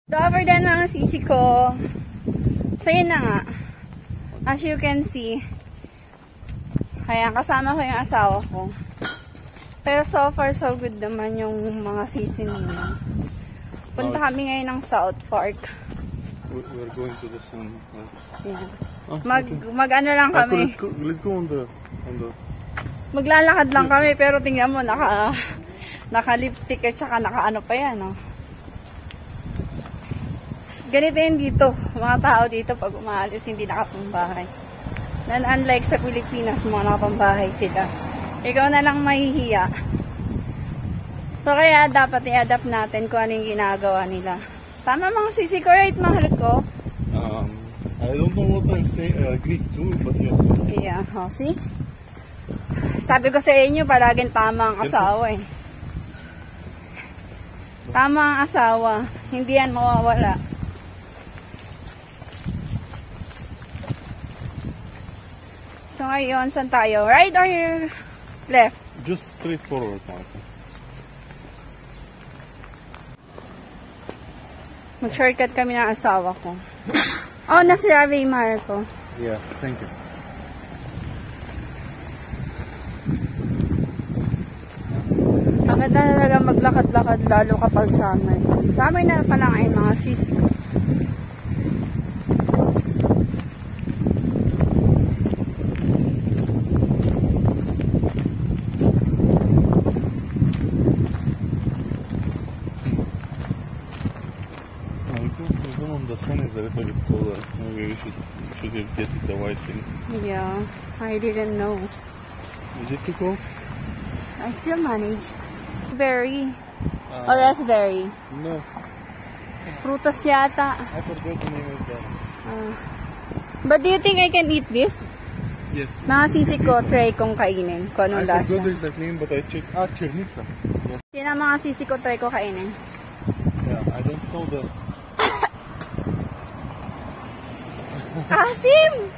Cover din mga sisi ko. So yun na nga. As you can see, kaya kasama ko yung asawa ko. Pero so far so good naman yung mga sisi nila. Punta kami ngayon ng South Park. We're going to the sun. Yeah. Oh, Mag-ano lang kami. Let's go on the. Maglalakad lang kami pero tingnan mo naka-lipstick at saka naka-ano pa yan, no? Ganito yun dito. Mga tao dito pag umaalis hindi nakapambahay. Then unlike sa Pilipinas, mga nakapambahay sila. Ikaw na lang mahihiya. So kaya dapat i-adapt natin kung ano yung ginagawa nila. Tama mga sisi ko, right, mahal ko? I don't know what I'm saying. I agree too, but yes. Yeah, oh, see? Sabi ko sa inyo, palaging tama ang asawa eh. Tama ang asawa. Hindi yan mawawala. So ngayon, saan tayo? Right or left? Just straight forward now. Mag-shortcut kami ng asawa ko. Oh, nasirabi yung mahal ko. Yeah, thank you. Maganda talaga maglakad-lakad lalo kapag summer. Summer na pa lang ay mga sisi ko. The sun is a little bit colder. Maybe we should get the white thing. Yeah, I didn't know. Is it too cold? I still manage. Berry. Or raspberry. No. Prutas yata. I forgot the name of that. But do you think I can eat this? Yes. Mga sisi ko, try kong kainin. Kung anong lasa. I forgot the exact name, but I checked. Chernitsa. Yes. Yan ang mga sisi ko, try ko kainin. Yeah, I don't know the... Asim!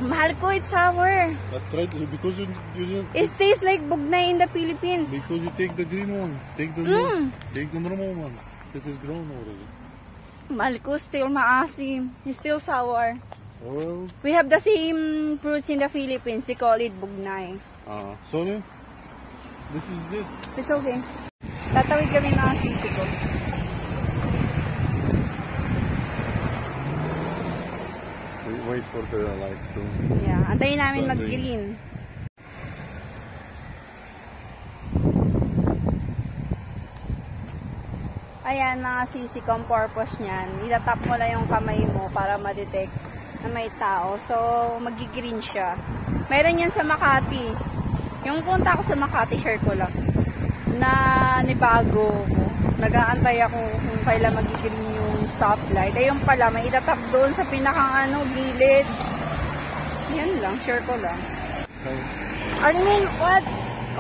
Mahal ko, it's sour. That's right, because you didn't... It tastes like bugnay in the Philippines. Because you take the green one. Take the normal one. It is grown already. Mahal ko, still maasim. It's still sour. Well... We have the same fruits in the Philippines. They call it bugnay. Sorry? This is it. It's okay. Tatawid kami mga sisi ko. Wait for the light to... Yeah, antayin namin mag-green. Ayan mga sisi ko, ang purpose niyan. Itatap mo lang yung kamay mo para ma-detect na may tao. So, mag-green siya. Meron yan sa Makati. Yung punta ko sa Makati, share ko lang. Na nibago ko. Nag-aantay ako kung kailan mag-green yung stoplight. Ayun pala, may itatap doon sa pinakang gilid. Yan lang, share ko lang. I mean,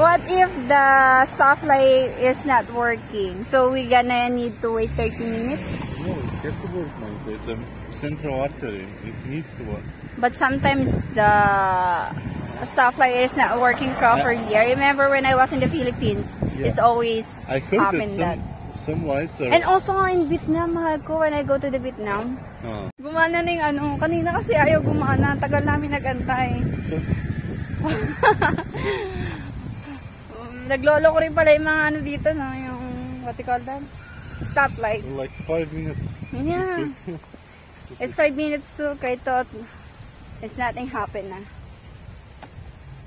what if the stoplight is not working? So we gonna need to wait 30 minutes? No, it has to work, man. It's a central artery. It needs to work. But sometimes the stoplight is not working properly. I remember when I was in the Philippines, it's always happened that. Some lights are... And also in Vietnam, mahal ko, when I go to the Vietnam, gumana na yung kanina kasi ayaw gumana, tagal namin nagantay. Naglolo ko rin pala yung mga dito, no? Yung, what you call that? Stoplight. Like 5 minutes. Yeah. It's 5 minutes too, kaya thought, it's nothing happen na.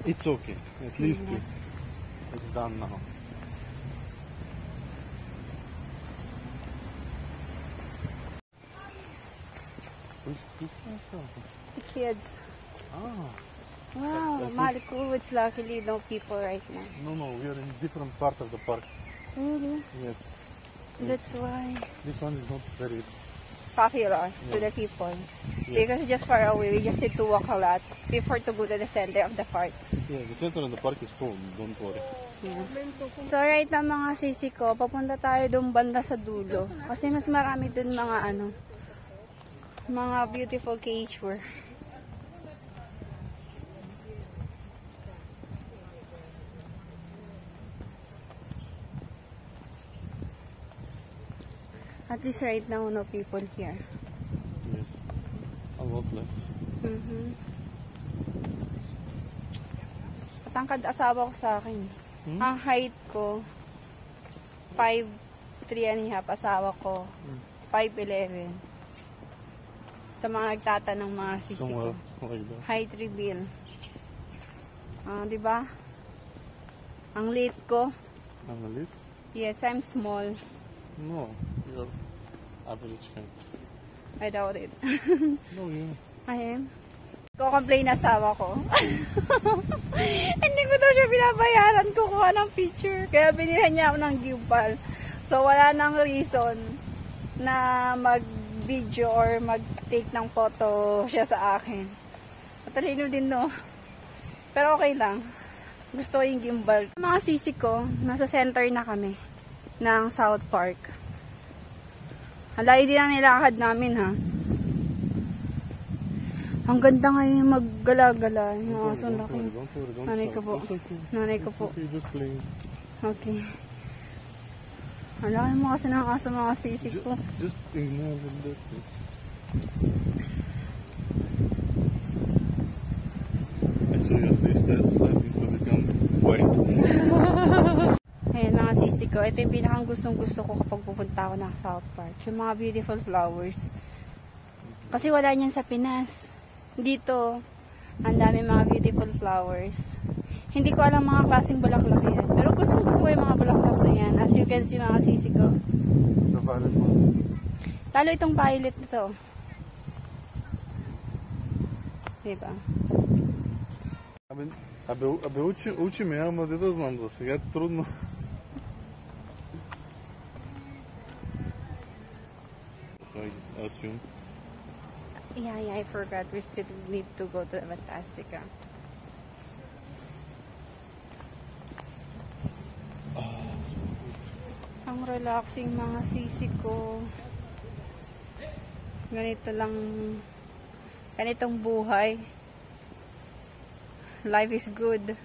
It's okay. At least it's done now. The kids. Wow, Maliku, it's luckily no people right now. No, we are in different part of the park. Really? Yes. That's why. This one is not very popular to the people. Because it's just far away, we just need to walk a lot before to go to the center of the park. Yeah, the center of the park is full, don't worry. Yeah. So right na mga sisi ko, papunta tayo doon banda sa dulo. Kasi mas marami doon mga mga beautiful cagewear. At least right now, no people here. Yes. A lot less. Matangkad asawa ko sa akin. Ang height ko, 5'3" and a half. Asawa ko, 5'11". Sa mga nagtatanong mga sisi ko. Like that. Height reveal. Diba? Ang liit ko. I'm a little? Yes, I'm small. No, you're average height. I doubt it. No, you. I am. Ko-complain na asawa ko. Hindi ko daw siya binabayaran kukuha ng picture. Kaya binilhan niya ako ng gimbal. So, wala nang reason na mag-video or mag-take ng photo siya sa akin. Matalino din, no? Pero okay lang. Gusto ko yung gimbal. Mga sisi ko, nasa center na kami ng South Park. Halay din ang nilakad namin, ha? Ang ganda ngayon maggala-gala. Yung aso laki. Nanay ko po. Nanay ko po. Okay. Ang laki mo kasi ng aso mga sisi ko. Just ignore them, that's it. I saw your face that's starting to become white. Ayan mga sisi ko. Ito yung pinakang gustong-gusto ko kapag pupunta ako ng South Park. Yung mga beautiful flowers. Kasi wala niyan sa Pinas. Dito, ang dami mga beautiful flowers. Hindi ko alam mga klaseng bulaklak yan. Pero gusto ko yung mga bulaklak na yan. As you can see mga sisi ko. The violet one. Lalo itong violet nito. Diba? Абе учи ме, ама де да знам за сега трудно. So I just assume. Yeah, I forgot. We still need to go to Fantastica. Ang relaxing mga sisi ko. Ganitong buhay. Life is good.